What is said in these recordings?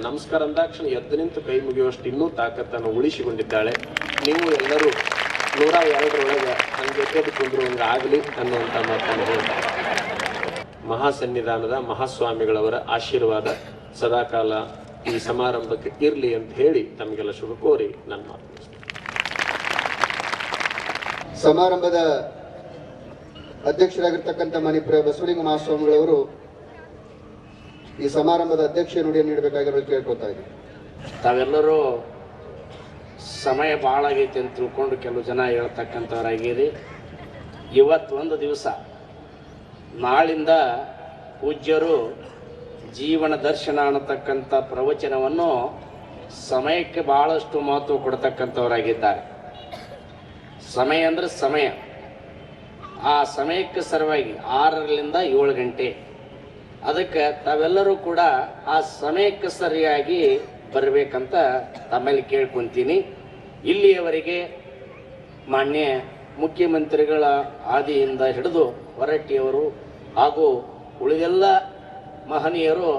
ನಮಸ್ಕಾರ ಅಂದಾಕ್ಷಣ ಎದ್ದು ನಿಂತು ಕೈ ಮುಗಿಯುವಷ್ಟು ಇನ್ನೂ ತಾಕತ್ತನ್ನು ಉಳಿಸಿಕೊಂಡಿದ್ದಾಳೆ. ನೀವು ಎಲ್ಲರೂ 102ರೊಳಗೆ ಹಂಗೆ ಕುಂದ್ರು ಆಗಲಿ ಅನ್ನುವಂಥ ಮಾತನ್ನು ಹೇಳ್ತಾರೆ. ಮಹಾಸನ್ನಿಧಾನದ ಮಹಾಸ್ವಾಮಿಗಳವರ ಆಶೀರ್ವಾದ ಸದಾಕಾಲ ಈ ಸಮಾರಂಭಕ್ಕೆ ಇರಲಿ ಅಂತ ಹೇಳಿ ತಮಗೆಲ್ಲ ಶುಭ ಕೋರಿ ನನ್ನ ಮಾತು. ಸಮಾರಂಭದ ಅಧ್ಯಕ್ಷರಾಗಿರ್ತಕ್ಕಂಥ ಮಣಿಪುರ ಬಸವಲಿಂಗ ಮಹಾಸ್ವಾಮಿಗಳವರು ಈ ಸಮಾರಂಭದ ಅಧ್ಯಕ್ಷ ನುಡಿಯನ್ನು ನೀಡಬೇಕಾಗಿರೋದು ಕೇಳ್ಕೊತಾ ಇದ್ದೀನಿ. ತಾವೆಲ್ಲರೂ ಸಮಯ ಭಾಳ ಆಗೈತಿ ಅಂತ ತಿಳ್ಕೊಂಡು ಕೆಲವು ಜನ ಹೇಳ್ತಕ್ಕಂಥವ್ರಾಗಿರಿ. ಇವತ್ತು ಒಂದು ದಿವಸ, ನಾಳಿಂದ ಪೂಜ್ಯರು ಜೀವನ ದರ್ಶನ ಅನ್ನತಕ್ಕಂಥ ಪ್ರವಚನವನ್ನು ಸಮಯಕ್ಕೆ ಭಾಳಷ್ಟು ಮಹತ್ವ ಕೊಡ್ತಕ್ಕಂಥವರಾಗಿದ್ದಾರೆ. ಸಮಯ ಅಂದರೆ ಸಮಯ, ಆ ಸಮಯಕ್ಕೆ ಸರಿಯಾಗಿ 6ರಿಂದ 7 ಗಂಟೆ. ಅದಕ್ಕೆ ತಾವೆಲ್ಲರೂ ಕೂಡ ಆ ಸಮಯಕ್ಕೆ ಸರಿಯಾಗಿ ಬರಬೇಕಂತ ತಮ್ಮಲ್ಲಿ ಕೇಳ್ಕೊತೀನಿ. ಇಲ್ಲಿಯವರೆಗೆ ಮಾನ್ಯ ಮುಖ್ಯಮಂತ್ರಿಗಳ ಆದಿಯಿಂದ ಹಿಡಿದು ಹೊರಟ್ಟಿಯವರು ಹಾಗೂ ಉಳಿದೆಲ್ಲ ಮಹನೀಯರು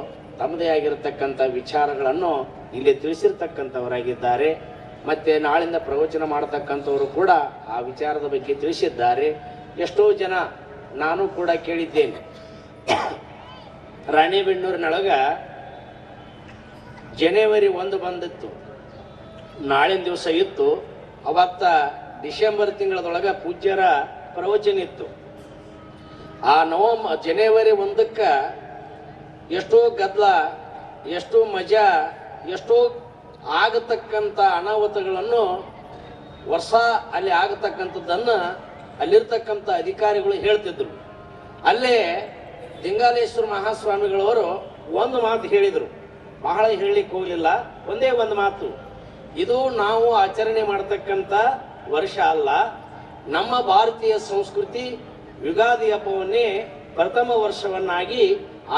ತಮ್ಮದೇ ಆಗಿರತಕ್ಕಂಥ ವಿಚಾರಗಳನ್ನು ಇಲ್ಲಿ ತಿಳಿಸಿರ್ತಕ್ಕಂಥವರಾಗಿದ್ದಾರೆ. ಮತ್ತು ನಾಳಿಂದ ಪ್ರವಚನ ಮಾಡತಕ್ಕಂಥವರು ಕೂಡ ಆ ವಿಚಾರದ ಬಗ್ಗೆ ತಿಳಿಸಿದ್ದಾರೆ. ಎಷ್ಟೋ ಜನ ನಾನು ಕೂಡ ಕೇಳಿದ್ದೇನೆ, ರಾಣಿಬೆನ್ನೂರಿನೊಳಗ ಜನವರಿ 1 ಬಂದಿತ್ತು, ನಾಳಿನ ದಿವಸ ಇತ್ತು. ಅವತ್ತ ಡಿಸೆಂಬರ್ ತಿಂಗಳದೊಳಗೆ ಪೂಜ್ಯರ ಪ್ರವಚನ ಇತ್ತು. ಆ ಜನವರಿ 1ಕ್ಕೆ ಎಷ್ಟೋ ಗದ್ದಲ, ಎಷ್ಟೋ ಮಜಾ, ಎಷ್ಟೋ ಆಗತಕ್ಕಂಥ ಅನಾಹುತಗಳನ್ನು ವರ್ಷ ಅಲ್ಲಿ ಆಗತಕ್ಕಂಥದ್ದನ್ನು ಅಲ್ಲಿರ್ತಕ್ಕಂಥ ಅಧಿಕಾರಿಗಳು ಹೇಳ್ತಿದ್ರು. ಅಲ್ಲೇ ಲಿಂಗಾಲೇಶ್ವರ ಮಹಾಸ್ವಾಮಿಗಳವರು ಒಂದು ಮಾತು ಹೇಳಿದರು, ಬಹಳ ಹೇಳಲಿಕ್ಕೆ ಹೋಗಲಿಲ್ಲ, ಒಂದೇ ಒಂದು ಮಾತು. ಇದು ನಾವು ಆಚರಣೆ ಮಾಡತಕ್ಕಂಥ ವರ್ಷ ಅಲ್ಲ, ನಮ್ಮ ಭಾರತೀಯ ಸಂಸ್ಕೃತಿ ಯುಗಾದಿ ಹಬ್ಬವನ್ನೇ ಪ್ರಥಮ ವರ್ಷವನ್ನಾಗಿ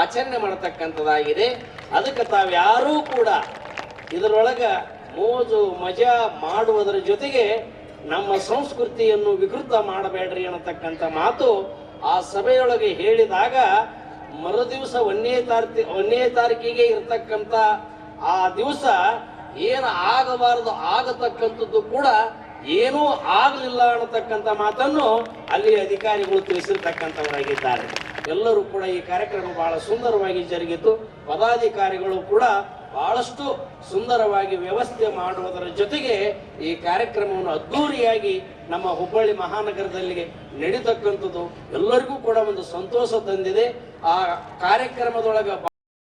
ಆಚರಣೆ ಮಾಡತಕ್ಕಂಥದ್ದಾಗಿದೆ. ಅದಕ್ಕೆ ತಾವ್ಯಾರೂ ಕೂಡ ಇದರೊಳಗೆ ಮೋಜು ಮಜಾ ಮಾಡುವುದರ ಜೊತೆಗೆ ನಮ್ಮ ಸಂಸ್ಕೃತಿಯನ್ನು ವಿಕೃತ ಮಾಡಬೇಡ್ರಿ ಅನ್ನತಕ್ಕಂಥ ಮಾತು ಆ ಸಭೆಯೊಳಗೆ ಹೇಳಿದಾಗ, ಮರುದಿವಸ 1ನೇ ತಾರೀಕಿಗೆ ಇರ್ತಕ್ಕಂಥ ಆ ದಿವಸ ಏನು ಆಗಬಾರದು ಆಗತಕ್ಕಂಥದ್ದು ಕೂಡ ಏನೂ ಆಗಲಿಲ್ಲ ಅನ್ನತಕ್ಕಂಥ ಮಾತನ್ನು ಅಲ್ಲಿ ಅಧಿಕಾರಿಗಳು ತಿಳಿಸಿರ್ತಕ್ಕಂಥವರಾಗಿದ್ದಾರೆ. ಎಲ್ಲರೂ ಕೂಡ ಈ ಕಾರ್ಯಕ್ರಮ ಬಹಳ ಸುಂದರವಾಗಿ ಜರುಗಿತು. ಪದಾಧಿಕಾರಿಗಳು ಕೂಡ ಬಹಳಷ್ಟು ಸುಂದರವಾಗಿ ವ್ಯವಸ್ಥೆ ಮಾಡುವುದರ ಜೊತೆಗೆ ಈ ಕಾರ್ಯಕ್ರಮವನ್ನು ಅದ್ಧೂರಿಯಾಗಿ ನಮ್ಮ ಹುಬ್ಬಳ್ಳಿ ಮಹಾನಗರದಲ್ಲಿ ನಡೀತಕ್ಕಂಥದ್ದು ಎಲ್ಲರಿಗೂ ಕೂಡ ಒಂದು ಸಂತೋಷ ತಂದಿದೆ. ಆ ಕಾರ್ಯಕ್ರಮದೊಳಗೆ